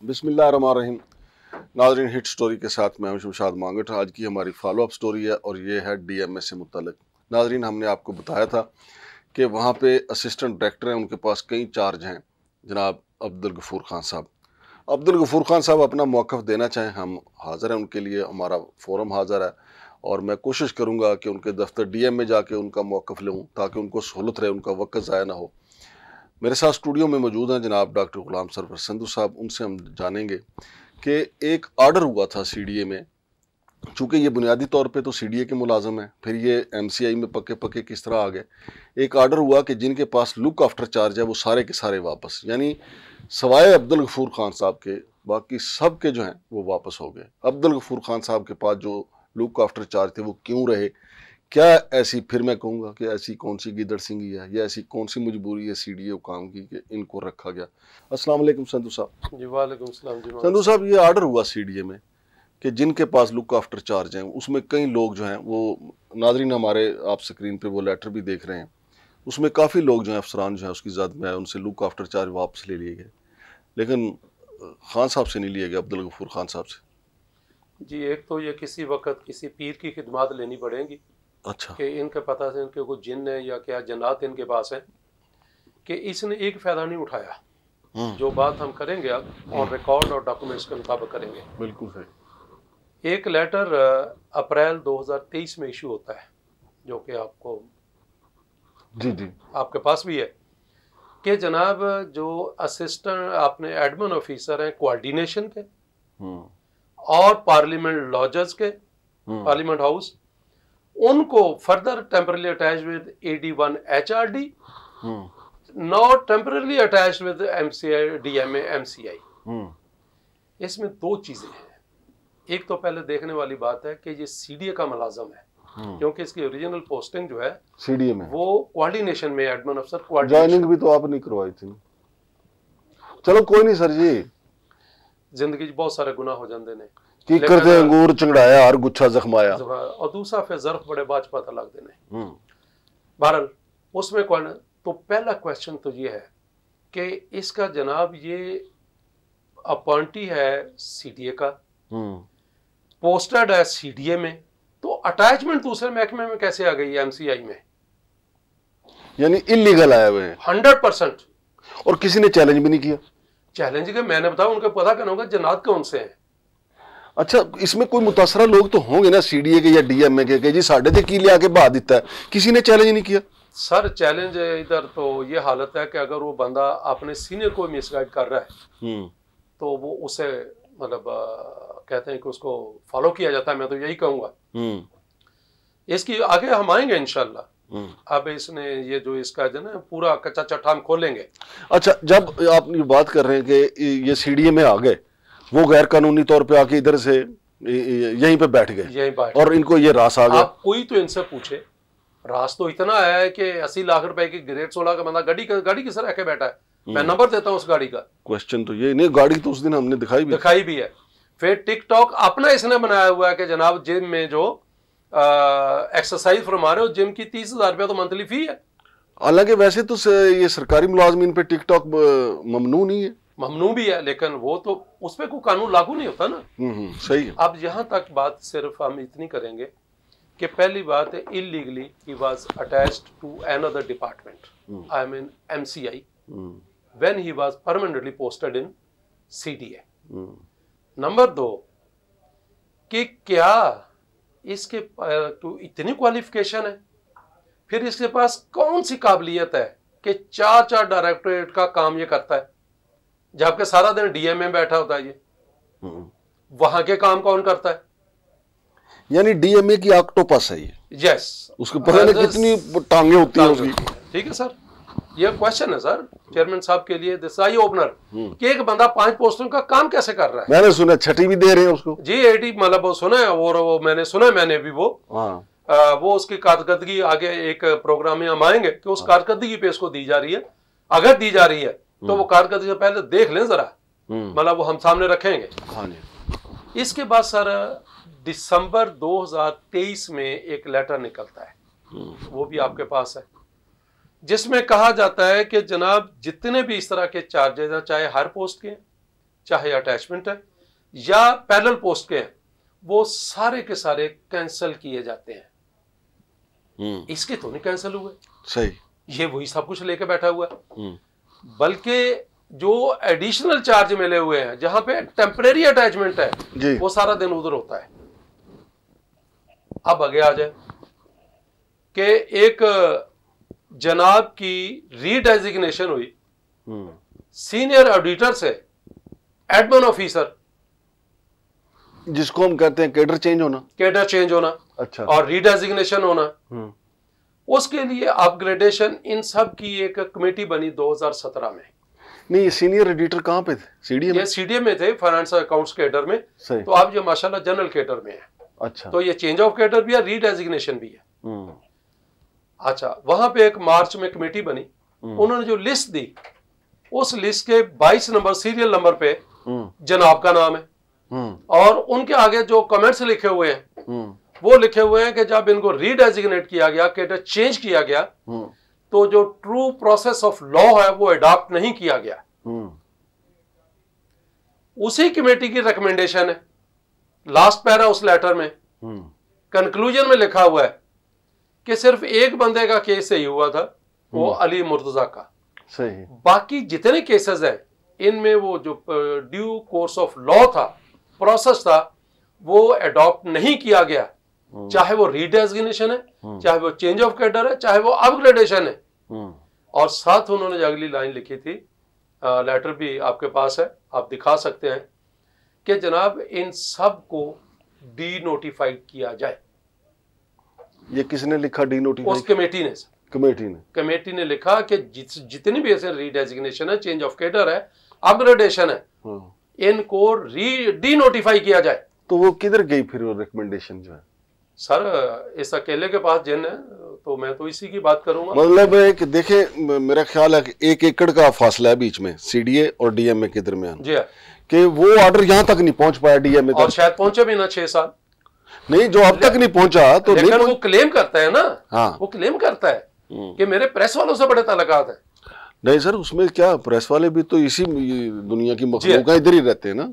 बिस्मिल्लाहिर्रहमानिर्रहीम। नाज़रीन, hit story के साथ मैं हूं शमशाद मांगट। आज की हमारी फॉलोअप स्टोरी है और ये है डीएमए से मुतल्लिक। नाज़रीन, हमने आपको बताया था कि वहाँ पे असिस्टेंट डायरेक्टर हैं, उनके पास कई चार्ज हैं। जनाब अब्दुल गफूर खान साहब, अब्दुल गफूर खान साहब अपना मौक़िफ़ देना चाहें, हम हाज़िर हैं उनके लिए। हमारा फोरम हाज़िर है और मैं कोशिश करूँगा कि उनके दफ्तर डीएम में जाके उनका मौक़िफ़ लूँ ताकि उनको सहूलत रहे, उनका वक्त ज़ाया ना हो। मेरे साथ स्टूडियो में मौजूद हैं जनाब डॉक्टर गुलाम सरवर संधू साहब। उनसे हम जानेंगे कि एक ऑर्डर हुआ था सीडीए में, चूँकि ये बुनियादी तौर पे तो सीडीए के मुलाजम हैं, फिर ये एमसीआई में पक्के पक्के किस तरह आ गए। एक ऑर्डर हुआ कि जिनके पास लुक आफ्टर चार्ज है वो सारे के सारे वापस, यानी सवाए अब्दुल गफूर खान साहब के बाकी सब के जो हैं वो वापस हो गए। अब्दुल गफूर खान साहब के पास जो लुक आफ्टर चार्ज थे वो क्यों रहे, क्या ऐसी, फिर मैं कहूँगा कि ऐसी कौन सी गिदड़ सिंगी है या ऐसी कौन सी मजबूरी है सीडीए काम की कि इनको रखा गया। अस्सलाम वालेकुम संधू साहब। जी वालेकुम सलाम। जी संधू साहब, ये ऑर्डर हुआ सीडीए में कि जिनके पास लुक आफ्टर चार्ज हैं, उसमें कई लोग जो हैं वो, नाजरीन हमारे आप स्क्रीन पे वो लेटर भी देख रहे हैं, उसमें काफ़ी लोग जो हैं अफसरान जो हैं उसकी ज़द में है, उनसे लुक आफ्टर चार्ज वापस ले लिए गए, लेकिन खान साहब से नहीं लिए गए, अब्दुल गफूर खान साहब से। जी, एक तो ये किसी वक्त किसी पीर की खिदमत लेनी पड़ेगी। अच्छा। कि इनके पता से इनके कोई जिन है या क्या जन्नात इनके पास है कि इसने एक फ़ायदा नहीं उठाया। जो बात हम करेंगे अब ऑन रिकॉर्ड और डॉक्यूमेंट्स के मुताबिक करेंगे। बिल्कुल सही। एक लेटर अप्रैल 2023 में इशू होता है, जो कि आपको जी आपके पास भी है, कि जनाब जो असिस्टेंट अपने एडमिन ऑफिसर हैं कोऑर्डिनेशन के और पार्लियामेंट लॉजर्स के, पार्लियामेंट हाउस, उनको further temporarily attach with AD1 HRD, not temporarily attach with MCI DMA MCI। इसमें दो चीजें हैं। एक तो पहले देखने वाली बात है कि ये सीडीए का मुलाजम है, क्योंकि इसकी ओरिजिनल पोस्टिंग जो है सीडीए में वो कोऑर्डिनेशन में, एडमिन अफसर ज्वाइनिंग भी तो आपने करवाई थी। चलो कोई नहीं सर जी, जिंदगी बहुत सारे गुनाह हो जाते हैं की करते अंगूर चंगड़ाया और गुच्छा जख्माया, और दूसरा फिर जर्फ बड़े बाज पता लग देने। बहरहाल उसमें कौन, तो पहला क्वेश्चन तो ये है कि इसका जनाब ये अपॉइंटी है सीडीए का, पोस्टेड है सीडीए में, तो अटैचमेंट दूसरे महकमे में कैसे आ गई एमसीआई में? यानी इलीगल आया हुए हैं 100%। और किसी ने चैलेंज भी नहीं किया। चैलेंज के मैंने बताया, उनको पता करना होगा जनात कौन से हैं। अच्छा, इसमें कोई मुतासरा लोग तो होंगे ना सीडीए के या डीएमए के जी साढ़े ते की लिया के बहा दिता है, किसी ने चैलेंज नहीं किया। सर चैलेंज इधर तो ये हालत है कि अगर वो बंदा अपने सीनियर को मिसगाइड कर रहा है तो वो उसे मतलब कहते हैं कि उसको फॉलो किया जाता है। मैं तो यही कहूँगा। इसकी आगे हम आएंगे इंशाल्लाह। अब इसने ये जो इसका जो ना पूरा कच्चा चट्टा हम खोलेंगे। अच्छा, जब आप ये बात कर रहे हैं कि ये सीडीए में आ गए, वो गैर कानूनी तौर पे आके इधर से यहीं पे बैठ गए और इनको ये रास आ गया। आप कोई तो इनसे पूछे, रास तो इतना आया है कि 80 लाख रुपए की ग्रेड 16 का बंदा गाड़ी किस रह के बैठा है। मैं नंबर देता हूँ उस गाड़ी का। क्वेश्चन तो ये नहीं, गाड़ी तो उस दिन हमने दिखाई भी है। फिर टिकटॉक अपना इसने बनाया हुआ है कि जनाब जिम में जो एक्सरसाइज फरमा रहे हो, जिम की 30,000 रुपया तो मंथली फी है। हालांकि वैसे तो ये सरकारी मुलाजमीन पे टिकटॉक ममनू नहीं है। ममनू भी है, लेकिन वो तो उस पर कोई कानून लागू नहीं होता ना। सही है। अब यहाँ तक बात सिर्फ हम इतनी करेंगे कि पहली बात है, illegally he was attached to another department, I mean MCI, when he was permanently posted in CDA। Number 2 कि क्या इसके तो इतनी क्वालिफिकेशन है, फिर इसके पास कौन सी काबिलियत है कि 4 डायरेक्टरेट का काम ये करता है, जबकि सारा दिन डीएम में बैठा होता है। ये वहां के काम कौन करता है? यानी डीएमए की ऑक्टोपस है ये। यस, उसको पता नहीं कितनी टांगे होती हैं उसकी। ठीक है सर, ये क्वेश्चन है सर चेयरमैन साहब के लिए, दिस आई ओपनर, कि एक बंदा 5 पोस्टों का काम कैसे कर रहा है। मैंने सुना छठी भी दे रहे हैं उसको। जी 80 मतलब वो सुना है, और वो मैंने भी वो उसकी कारकर्दगी आगे एक प्रोग्राम में हम आएंगे कि उस कारकर्दगी पे इसको दी जा रही है। अगर दी जा रही है तो वो कारकर्दगी से पहले देख लें जरा, मतलब वो हम सामने रखेंगे। इसके बाद सर दिसंबर 2023 में एक लेटर निकलता है, वो भी आपके पास है, जिसमें कहा जाता है कि जनाब जितने भी इस तरह के चार्जेस हैं, चाहे हर पोस्ट के चाहे अटैचमेंट है या पैरेलल पोस्ट के हैं, वो सारे के सारे कैंसिल किए जाते हैं। इसके तो नहीं कैंसिल हुए, सही, ये वही सब कुछ लेके बैठा हुआ है। बल्कि जो एडिशनल चार्ज मिले हुए हैं, जहां पे टेम्परेरी अटैचमेंट है, वो सारा दिन उधर होता है। अब आगे आ जाए कि एक जनाब की रीडेजिग्नेशन हुई सीनियर ऑडिटर से एडमिन ऑफिसर, जिसको हम कहते हैं कैडर चेंज होना, कैडर चेंज होना, अच्छा, और रीडेजिग्नेशन होना। उसके लिए अपग्रेडेशन, इन सब की एक कमेटी बनी 2017 में। नहीं, ये सीनियर एडिटर कहाँ पे थे? सीडीएम? ये सीडीएम में थे, फाइनेंस अकाउंट्स कैडर में। तो आप ये माशाल्लाह जनरल कैडर में है। अच्छा, तो ये चेंज ऑफ कैडर भी है, रीडेजिग्नेशन भी है। अच्छा, वहां पे एक मार्च में कमेटी बनी, उन्होंने जो लिस्ट दी, उस लिस्ट के 22 नंबर सीरियल नंबर पे जनाब का नाम है, और उनके आगे जो कमेंट्स लिखे हुए हैं वो लिखे हुए हैं कि जब इनको रीडेजिग्नेट किया गया, कैडर चेंज किया गया, तो जो ट्रू प्रोसेस ऑफ लॉ है वो अडॉप्ट नहीं किया गया। उसी कमेटी की रिकमेंडेशन है, लास्ट पैरा उस लेटर में कंक्लूजन में लिखा हुआ है कि सिर्फ एक बंदे का केस सही हुआ था, वो अली मुर्तजा का। सही, बाकी जितने केसेस हैं इनमें वो जो ड्यू कोर्स ऑफ लॉ था, प्रोसेस था, वो अडॉप्ट नहीं किया गया। चाहे वो रीडेजिग्नेशन है, चाहे वो चेंज ऑफ कैडर है, चाहे वो अपग्रेडेशन है। और साथ उन्होंने जो अगली लाइन लिखी थी, लेटर भी आपके पास है, आप दिखा सकते हैं, कि जनाब इन सब को डी नोटिफाइड किया जाए। ये किसने लिखा डी नोटिफाइड? उस कमेटी ने। कमेटी ने लिखा कि जितनी भी ऐसे रीडेजिग्नेशन है, चेंज ऑफ कैडर है, अपग्रेडेशन है, इनको डी नोटिफाई किया जाए। तो वो किधर गई फिर वो रिकमेंडेशन जो है? सर, इस अकेले के पास जिन है, तो मैं तो इसी की बात करूंगा। मतलब है कि देखे, मेरा ख्याल है कि 1 एकड़ का फासला है बीच में सीडीए और डीएमए के दरमियान, जी, कि वो ऑर्डर यहाँ तक नहीं पहुंच पाया डीएमए तक, और शायद पहुंचे भी ना 6 साल नहीं, जो अब तक नहीं पहुंचा। तो लेकिन वो क्लेम करता है ना, हाँ, वो क्लेम करता है कि मेरे प्रेस वालों से बड़े ताल्लुकात है। नहीं सर, उसमें क्या, प्रेस वाले भी तो इसी दुनिया की मखलूक इधर ही रहते हैं ना।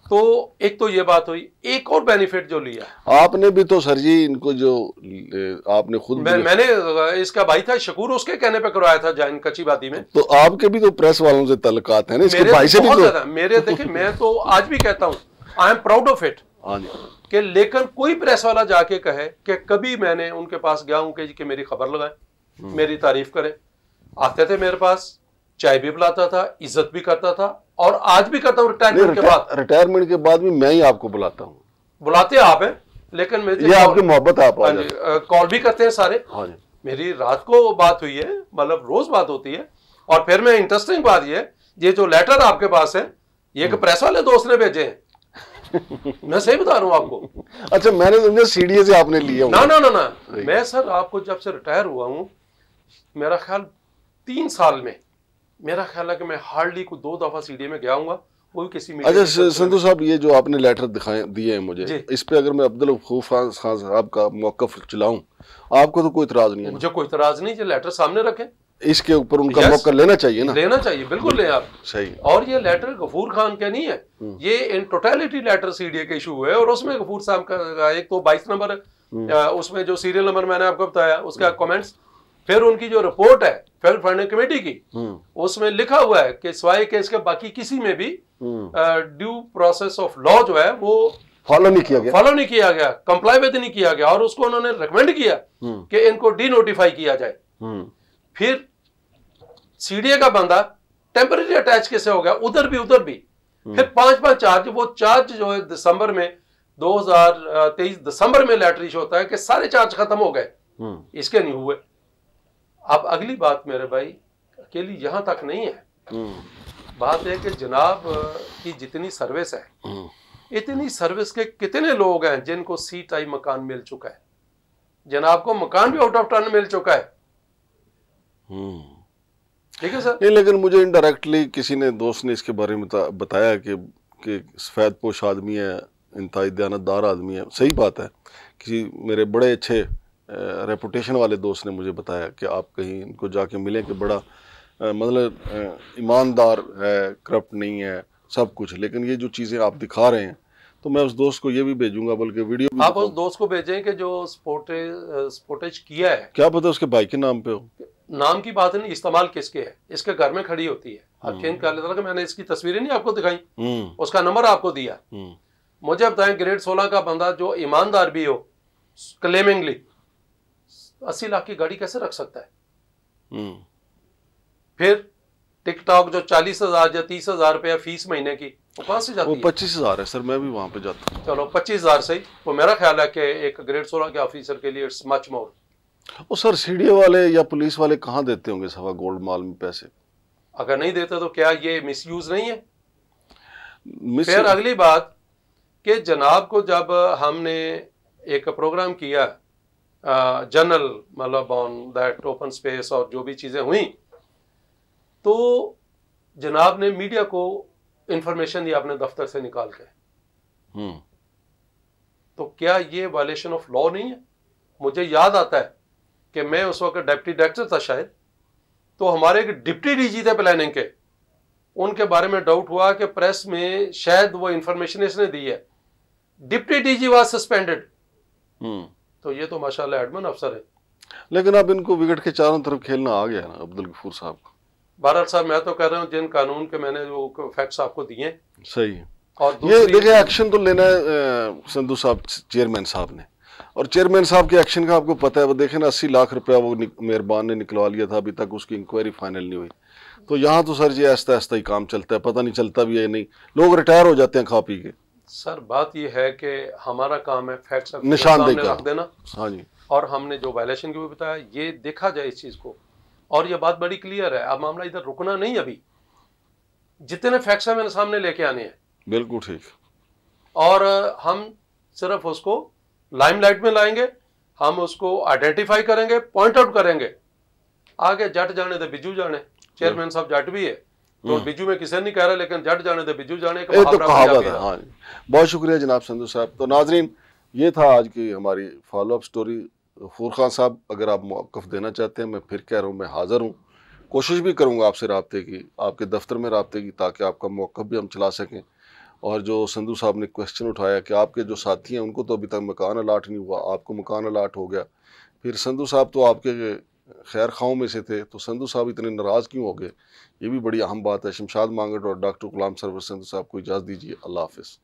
तो एक तो ये बात हुई, एक और बेनिफिट जो लिया आपने भी तो सर जी, इनको जो आपने खुद मैंने इसका भाई था शकूर, उसके कहने पे करवाया था जैन कच्चीबादी में। तो आपके भी तो प्रेस वालों से ताल्लुकात है ना, इसके भाई से भी तो मेरे देखिए, मैं तो आज भी कहता हूँ, I am proud of it, कि लेकिन कोई प्रेस वाला जाके कहे कि कभी मैंने उनके पास गया हूं कि मेरी खबर लगाएं, मेरी तारीफ करें, आते थे मेरे पास, चाय भी पिलाता था, इज्जत भी करता था, और आज भी करता हूं। रिटायरमेंट के बाद भी मैं ही आपको बुलाता हूँ। बुलाते आप हैं, लेकिन ये आपकी मोहब्बत है, आप कॉल भी करते हैं सारे। मेरी रात को बात हुई है, मतलब रोज बात होती है। और फिर मैं इंटरेस्टिंग बात ये जो लेटर आपके पास है, ये एक प्रेस वाले दोस्त ने भेजे हैं। मैं सही बता रहा हूँ आपको। अच्छा, मैंने समझा सीडीए से आपने लिया। ना, मैं सर आपको जब से रिटायर हुआ हूँ, मेरा ख्याल 3 साल में, मेरा ख्याल है कि मैं हार्डली को 2 दफा सीडीए में गया हूँ, वो भी किसी मीटिंग। अच्छा संधू साहब, ये जो आपने लेटर दिए हैं मुझे, इस पे अगर मैं अब्दुल गफूर खान साहब का मौक़िफ़ चलाऊं, आपको तो कोई इतराज नहीं है? मुझे कोई इतराज नहीं, जो लेटर सामने रखें, इसके ऊपर उनका मौका लेना चाहिए ना। लेना चाहिए, बिल्कुल लें आप। सही। और ये लेटर गफूर खान का नहीं है, ये इन टोटलिटी लेटर सीडीए के इशू है, और उसमें गफूर साहब का एक तो 22 नंबर, उसमें जो सीरियल नंबर मैंने आपको बताया, उसका कमेंट्स, फिर उनकी जो रिपोर्ट है फेडरल फंडिंग कमेटी की, उसमें लिखा हुआ है कि सिवाय केस के बाकी किसी में भी ड्यू प्रोसेस ऑफ लॉ जो है वो फॉलो नहीं किया गया, कंप्लाई विद नहीं किया गया, और उसको उन्होंने रिकमेंड किया कि इनको डी नोटिफाई किया जाए। फिर सीडीए का बंदा टेम्पररी अटैच कैसे हो गया, उधर भी फिर 5 चार्ज, वो चार्ज जो है दिसंबर में 2023 दिसंबर में लेटर इशू होता है कि सारे चार्ज खत्म हो गए, इसके नहीं हुए। अब अगली बात मेरे भाई, अकेली यहां तक नहीं है, बात है कि जनाब की जितनी सर्विस है, इतनी सर्विस के कितने लोग हैं जिनको सी टाइप मकान मिल चुका है। जनाब को मकान भी आउट ऑफ टर्न मिल चुका है, ठीक है सर। नहीं, लेकिन मुझे इनडायरेक्टली किसी ने, दोस्त ने इसके बारे में बताया कि सफ़ेद पोश आदमी है, इंतहाई दयानतदार आदमी है। सही बात है, किसी मेरे बड़े अच्छे रेपुटेशन वाले दोस्त ने मुझे बताया कि आप कहीं इनको जाके मिले कि बड़ा मतलब ईमानदार है, करप्ट नहीं है, सब कुछ, लेकिन ये जो चीज़ें आप दिखा रहे हैं तो मैं उस दोस्त को ये भी भेजूंगा, बल्कि वीडियो भी आप उस दोस्त को भेजें कि जो स्पोटेज किया है, क्या पता उसके भाई के नाम पे हो। नाम की बात नहीं, इस्तेमाल किसके है, इसके घर में खड़ी होती है। आप चेंज कर लेता कि मैंने इसकी तस्वीरें नहीं आपको दिखाई, उसका नंबर आपको दिया। मुझे बताएं, ग्रेड 16 का बंदा जो ईमानदार भी हो, क्लेमिंगली 80 लाख की गाड़ी कैसे रख सकता है? फिर टिकटॉक जो 40,000 या 30,000 रुपया फीस महीने की, वो कहाँ से जाती है? वो 25,000 है सर, मैं भी वहां पे जाता हूँ। चलो 25,000 सही, तो मेरा ख्याल है कि एक ग्रेड 16 के ऑफिसर के लिए इट्स मच मोर। वो सर सीडीए वाले या पुलिस वाले कहाँ देते होंगे सवा गोल्ड माल में पैसे? अगर नहीं देते तो क्या ये मिसयूज नहीं है? फिर अगली बात कि जनाब को जब हमने एक प्रोग्राम किया जनरल, मतलब ऑन दैट ओपन स्पेस और जो भी चीजें हुई, तो जनाब ने मीडिया को इंफॉर्मेशन दी अपने दफ्तर से निकाल के। तो क्या ये वायलेशन ऑफ लॉ नहीं है? मुझे याद आता है कि मैं उस वक्त डिप्टी डायरेक्टर था शायद, तो हमारे एक डिप्टी डीजी थे प्लानिंग के, उनके बारे में डाउट हुआ कि प्रेस में शायद वो इंफॉर्मेशन इसने दी है, डिप्टी डीजी वाज सस्पेंडेड। तो ये तो माशाल्लाह एडमिन अफसर है। लेकिन अब इनको विकेट के चारों तरफ खेलना आ गया ना अब्दुल गफूर साहब को। भारत साहब, मैं तो कह रहा हूँ जिन कानून के मैंने जो फैक्ट्स आपको दिए सही है, और ये देखिए एक्शन तो लेना है संधू साहब, चेयरमैन साहब ने, और चेयरमैन साहब के एक्शन का आपको पता है। वो देखे ना 80 लाख रुपया वो मेहरबान ने निकलवा लिया था, अभी तक उसकी इंक्वायरी फाइनल नहीं हुई। तो यहाँ तो सर जी आहिस्ता आहिस्ता ही काम चलता है, पता नहीं चलता भी है नहीं, लोग रिटायर हो जाते हैं खा पी के। सर बात ये है कि हमारा काम है फैक्ट्स निशानदेही रख देना। हाँ जी, और हमने जो वायलेशन की भी बताया, ये देखा जाए इस चीज को, और ये बात बड़ी क्लियर है। अब मामला इधर रुकना नहीं, अभी जितने फैक्ट्स हैं मैंने सामने लेके आने हैं। बिल्कुल ठीक। और हम सिर्फ उसको लाइमलाइट में लाएंगे, हम उसको आइडेंटिफाई करेंगे, पॉइंट आउट करेंगे। आगे जट जाने दे बिजू जाने, चेयरमैन साहब जट भी है तो बिजू में किसी नहीं कह रहा, लेकिन जट जाने दे बिजू जाने का तो कहावत है। हाँ, बहुत शुक्रिया जनाब संधू साहब। तो नाजरीन, ये था आज की हमारी फॉलोअप स्टोरी। गफूर खान साहब, अगर आप मौक़िफ़ देना चाहते हैं, मैं फिर कह रहा हूँ, मैं हाज़िर हूँ, कोशिश भी करूँगा आपसे रब्ते की, आपके दफ्तर में रब्ते की, ताकि आपका मौक़िफ़ भी हम चला सकें। और जो संधू साहब ने क्वेश्चन उठाया कि आपके जो साथी हैं उनको तो अभी तक मकान अलाट नहीं हुआ, आपको मकान अलाट हो गया, फिर संधू साहब तो आपके खैर खाओं में से थे, तो संधू साहब इतने नाराज़ क्यों हो गए? ये भी बड़ी अहम बात है। शमशाद मांगट और डॉक्टर गुलाम सरवर संधू साहब को इजाज़त दीजिए। अल्लाह हाफ़िज़।